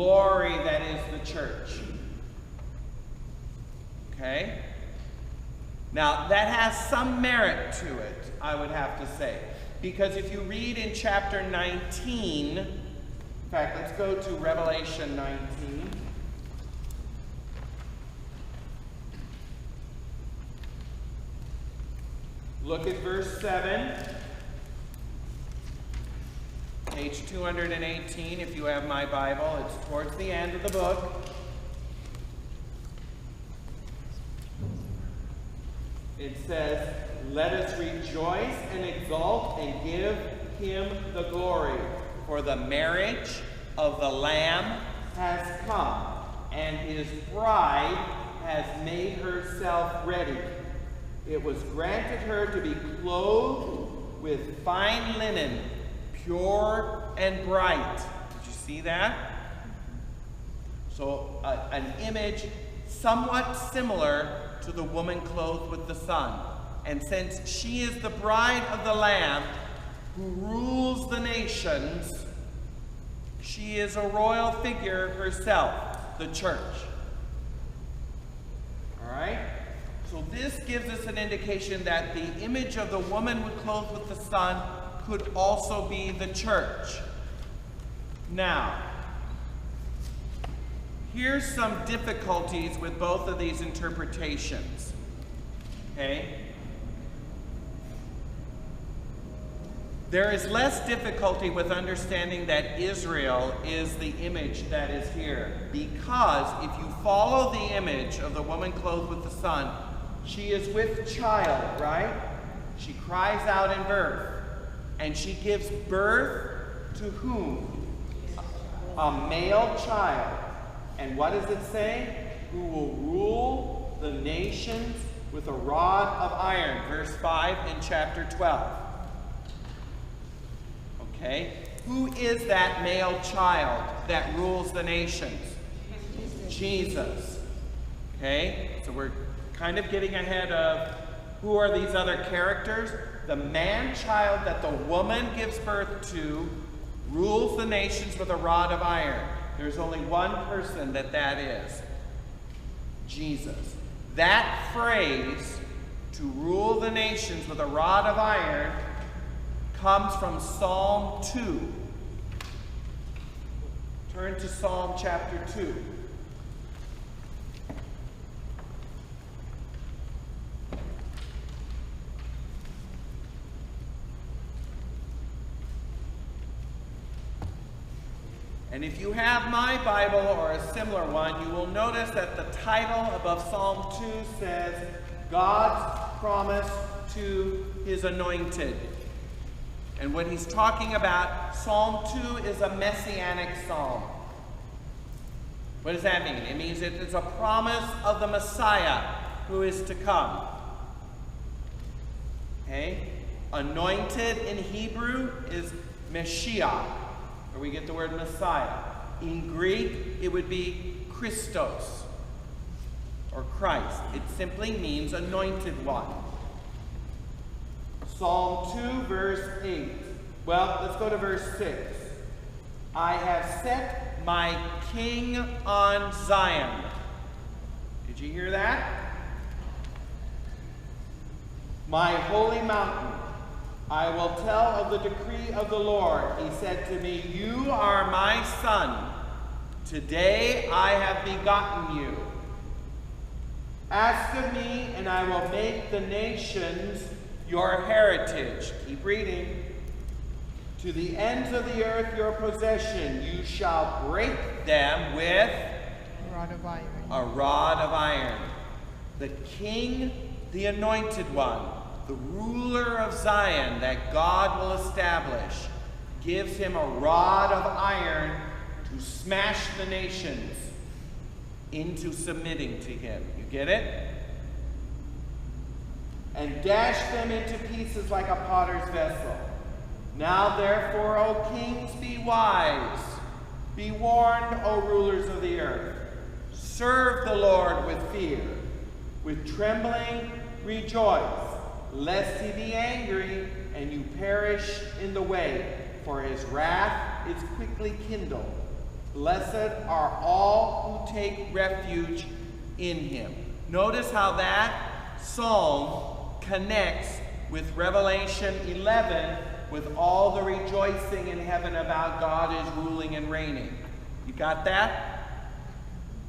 glory that is the church. Okay? Now, that has some merit to it, I would have to say. Because if you read in chapter 19, in fact, let's go to Revelation 19. Look at verse 7. Page 218, if you have my Bible. It's towards the end of the book. It says, "Let us rejoice and exult and give him the glory, for the marriage of the Lamb has come, and his bride has made herself ready. It was granted her to be clothed with fine linen, pure and bright." Did you see that? So an image somewhat similar to the woman clothed with the sun. And since she is the bride of the Lamb who rules the nations, she is a royal figure herself, the church. All right? So this gives us an indication that the image of the woman clothed with the sun could also be the church. Now, here's some difficulties with both of these interpretations. Okay? There is less difficulty with understanding that Israel is the image that is here, because if you follow the image of the woman clothed with the sun, she is with child, right? She cries out in birth, and she gives birth to whom? A male child. And what does it say? Who will rule the nations with a rod of iron. Verse 5 in chapter 12. Okay? Who is that male child that rules the nations? Jesus. Okay? So we're kind of getting ahead of who are these other characters. The man-child that the woman gives birth to rules the nations with a rod of iron. There's only one person that is. Jesus. That phrase, to rule the nations with a rod of iron, comes from Psalm 2. Turn to Psalm chapter 2. And if you have my Bible or a similar one, you will notice that the title above Psalm 2 says, God's promise to his anointed. And when he's talking about, Psalm 2 is a messianic psalm. What does that mean? It means it is a promise of the Messiah who is to come. Okay? Anointed in Hebrew is Mashiach, where we get the word Messiah. In Greek, it would be Christos, or Christ. It simply means anointed one. Psalm 2, verse 8. Well, let's go to verse 6. I have set my king on Zion. Did you hear that? My holy mountain. I will tell of the decree of the Lord. He said to me, you are my son. Today I have begotten you. Ask of me, and I will make the nations your heritage. Keep reading. To the ends of the earth your possession. You shall break them with a rod of iron. A rod of iron. The king, the anointed one, the ruler of Zion that God will establish, gives him a rod of iron to smash the nations into submitting to him. You get it? And dash them into pieces like a potter's vessel. Now therefore, O kings, be wise. Be warned, O rulers of the earth. Serve the Lord with fear. With trembling, rejoice, lest he be angry and you perish in the way, for his wrath is quickly kindled. Blessed are all who take refuge in him. Notice how that psalm connects with Revelation 11 with all the rejoicing in heaven about God is ruling and reigning. You got that?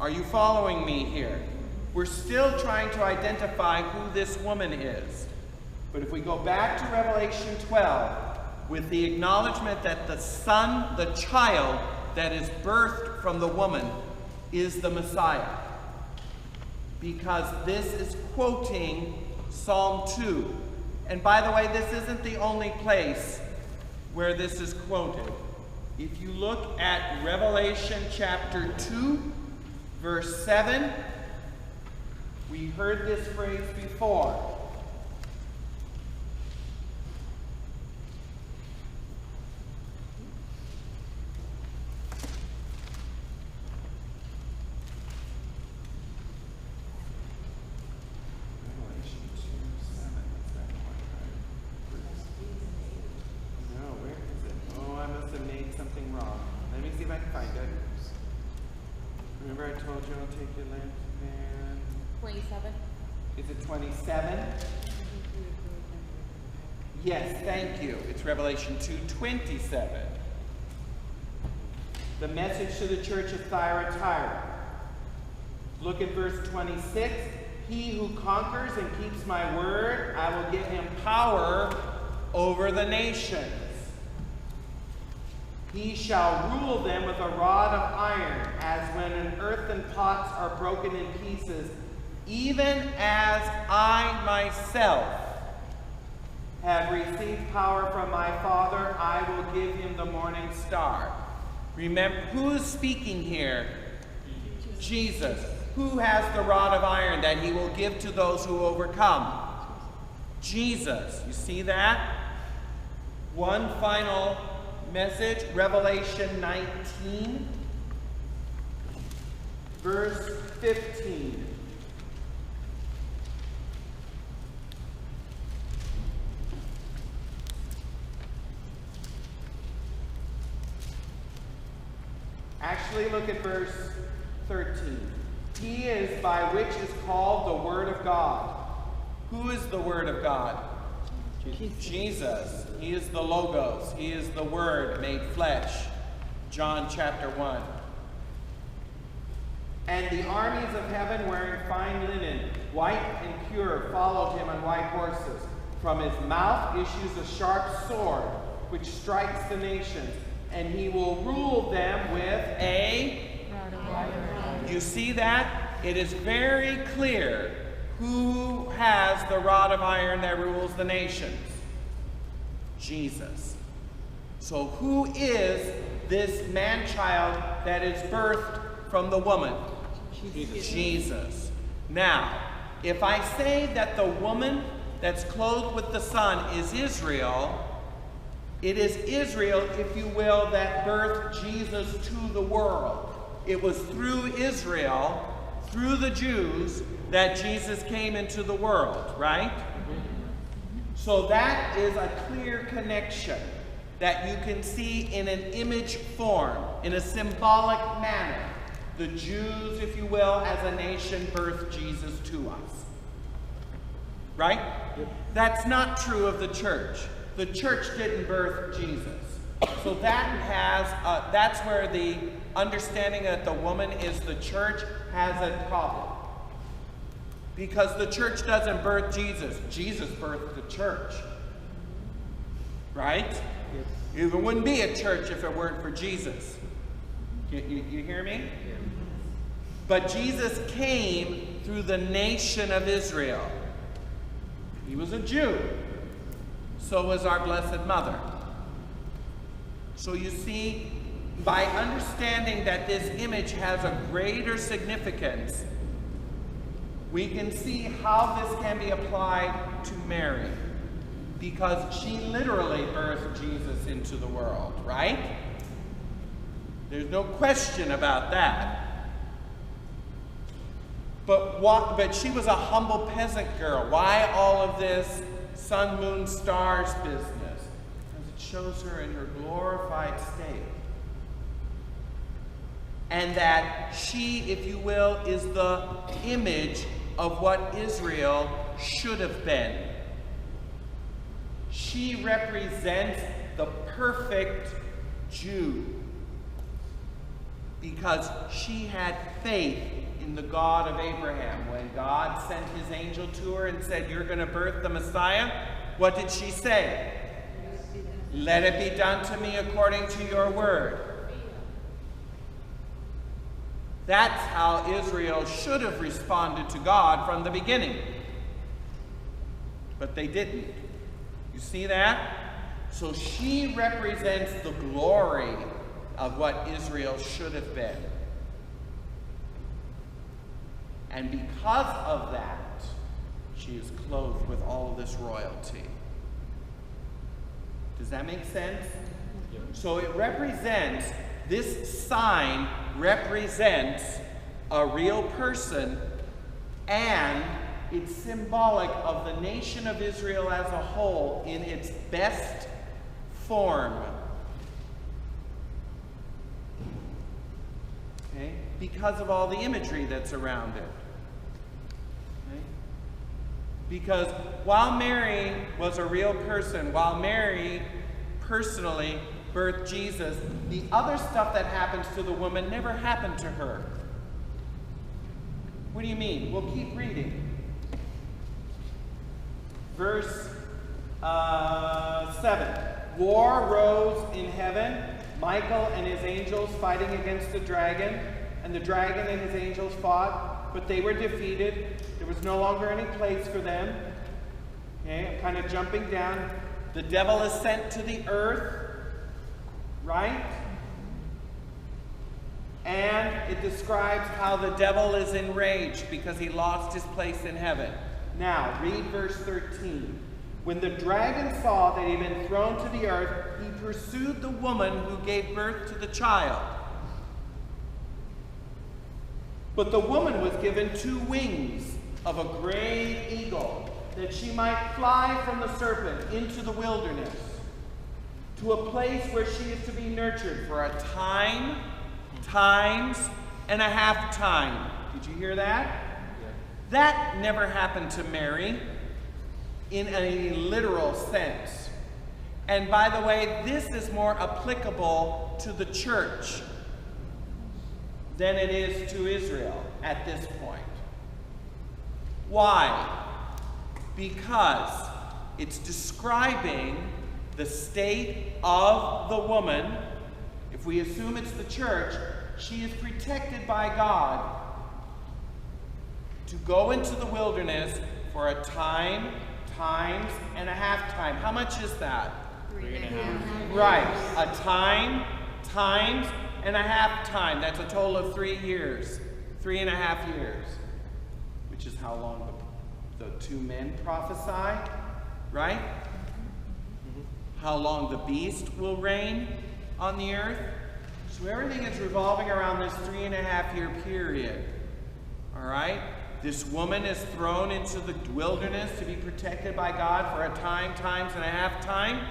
Are you following me here? We're still trying to identify who this woman is. But if we go back to Revelation 12, with the acknowledgement that the son, the child that is birthed from the woman, is the Messiah. Because this is quoting Psalm 2. And by the way, this isn't the only place where this is quoted. If you look at Revelation chapter 2, verse 7, we heard this phrase before. Remember I told you I'll take your lamp stand? 27. Is it 27? Yes, thank you. It's Revelation 2:27. The message to the church of Thyatira. Look at verse 26. He who conquers and keeps my word, I will give him power over the nations. He shall rule them with a rod of iron, as when an earthen pots are broken in pieces, even as I myself have received power from my Father, I will give him the morning star. Remember, who's speaking here? Jesus. Who has the rod of iron that he will give to those who overcome? Jesus. You see that? One final message, Revelation 19, verse 15. Actually, look at verse 13. He is by which is called the Word of God. Who is the Word of God? Jesus. He is the Logos. He is the Word made flesh. John chapter 1. And the armies of heaven wearing fine linen, white and pure, followed him on white horses. From his mouth issues a sharp sword, which strikes the nations, and he will rule them with a... You see that? It is very clear who has the rod of iron that rules the nations. Jesus. So who is this man-child that is birthed from the woman? Jesus. Now, if I say that the woman that's clothed with the sun is Israel, it is Israel, if you will, that birthed Jesus to the world. It was through Israel, through the Jews, that Jesus came into the world, right? So that is a clear connection that you can see in an image form, in a symbolic manner. The Jews, if you will, as a nation birthed Jesus to us. Right? Yep. That's not true of the church. The church didn't birth Jesus. So that's where the understanding that the woman is the church has a problem. Because the church doesn't birth Jesus. Jesus birthed the church. Right? Yes. It wouldn't be a church if it weren't for Jesus. You hear me? Yeah. But Jesus came through the nation of Israel. He was a Jew. So was our Blessed Mother. So you see, by understanding that this image has a greater significance, we can see how this can be applied to Mary. Because she literally birthed Jesus into the world, right? There's no question about that. But she was a humble peasant girl. Why all of this sun, moon, stars business? Because it shows her in her glorified state. and that she, if you will, is the image of what Israel should have been. She represents the perfect Jew because she had faith in the God of Abraham. When God sent his angel to her and said, "You're going to birth the Messiah," what did she say? "Let it be done to me according to your word." That's how Israel should have responded to God from the beginning. But they didn't. You see that? So she represents the glory of what Israel should have been. And because of that, she is clothed with all of this royalty. Does that make sense? Yep. So it represents, this sign represents a real person, and it's symbolic of the nation of Israel as a whole in its best form. Okay? Because of all the imagery that's around it. Okay? Because while Mary was a real person, while Mary personally birthed Jesus, the other stuff that happens to the woman never happened to her. What do you mean? We'll keep reading. Verse 7. War rose in heaven, Michael and his angels fighting against the dragon, and the dragon and his angels fought, but they were defeated. There was no longer any place for them. Okay, I'm kind of jumping down. The devil is sent to the earth, right? And it describes how the devil is enraged because he lost his place in heaven. Now, read verse 13. When the dragon saw that he had been thrown to the earth, he pursued the woman who gave birth to the child. But the woman was given 2 wings of a great eagle, that she might fly from the serpent into the wilderness, to a place where she is to be nurtured for a time, times, and a half time. Did you hear that? Yeah. That never happened to Mary in a literal sense. And by the way, this is more applicable to the church than it is to Israel at this point. Why? Because it's describing the state of the woman. If we assume it's the church, she is protected by God to go into the wilderness for a time, times, and a half time. How much is that? 3.5. Right. A time, times, and a half time. That's a total of 3 years. 3.5 years. Which is how long the 2 men prophesy, right? How long the beast will reign on the earth. So everything is revolving around this 3.5-year period. All right? This woman is thrown into the wilderness to be protected by God for a time, times, and a half time.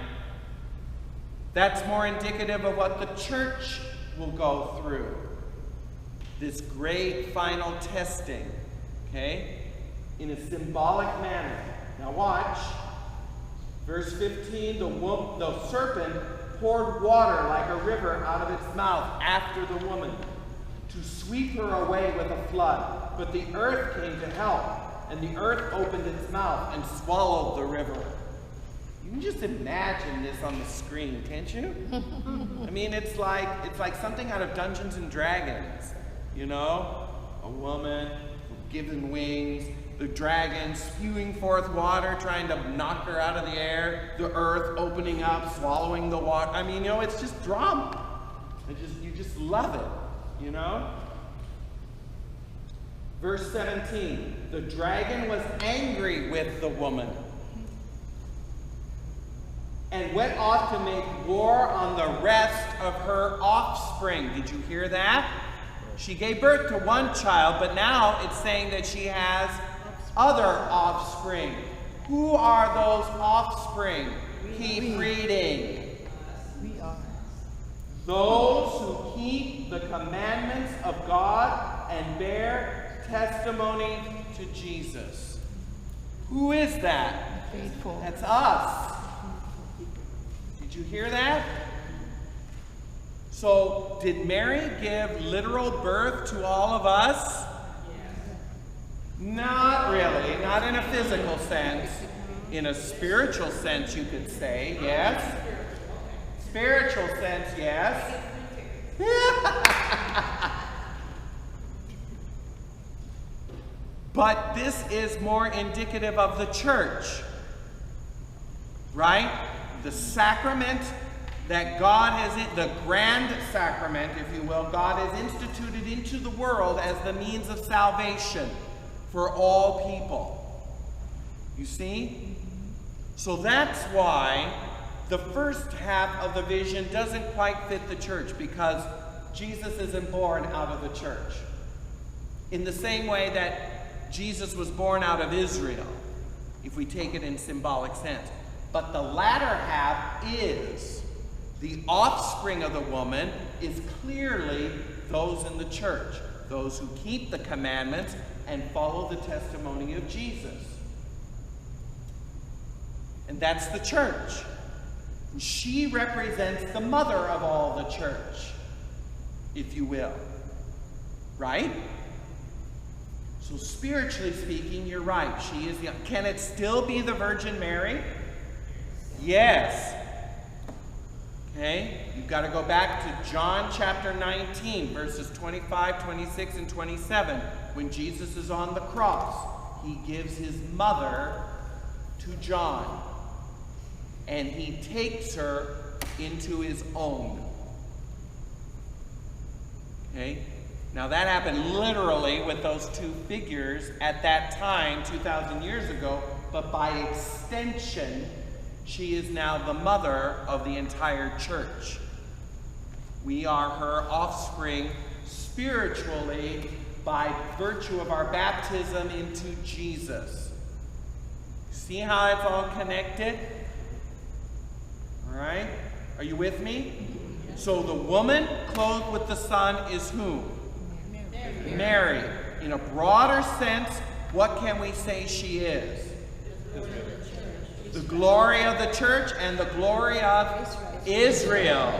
That's more indicative of what the church will go through. This great final testing, okay? In a symbolic manner. Now watch. Verse 15, the serpent poured water like a river out of its mouth after the woman, to sweep her away with a flood. But the earth came to help, and the earth opened its mouth and swallowed the river. You can just imagine this on the screen, can't you? I mean, it's like something out of Dungeons and Dragons, you know? A woman given wings, the dragon spewing forth water, trying to knock her out of the air, the earth opening up, swallowing the water. I mean, you know, it's just drama. You just love it, you know? Verse 17, the dragon was angry with the woman and went off to make war on the rest of her offspring. Did you hear that? She gave birth to one child, but now it's saying that she has other offspring. Who are those offspring? Keep reading. We are. Those who keep the commandments of God and bear testimony to Jesus. Who is that? Faithful. That's us. Did you hear that? So, did Mary give literal birth to all of us? Not really, not in a physical sense. In a spiritual sense, you could say, yes. Spiritual sense, yes. But this is more indicative of the church, right? The sacrament that God has, the grand sacrament, if you will, God has instituted into the world as the means of salvation for all people. You see? So that's why the first half of the vision doesn't quite fit the church, because Jesus isn't born out of the church. In the same way that Jesus was born out of Israel, if we take it in symbolic sense. But the latter half is the offspring of the woman is clearly those in the church, those who keep the commandments and follow the testimony of Jesus. And that's the church. She represents the mother of all the church, if you will. Right? So spiritually speaking, you're right. She is the... Can it still be the Virgin Mary? Yes. Okay? You've got to go back to John chapter 19, verses 25, 26, and 27. When Jesus is on the cross, he gives his mother to John. And he takes her into his own. Okay? Now that happened literally with those two figures at that time, 2,000 years ago, but by extension, she is now the mother of the entire church. We are her offspring spiritually by virtue of our baptism into Jesus. See how it's all connected? All right? Are you with me? So the woman clothed with the Son is whom? Mary. In a broader sense, what can we say she is? The glory of the church and the glory of Israel.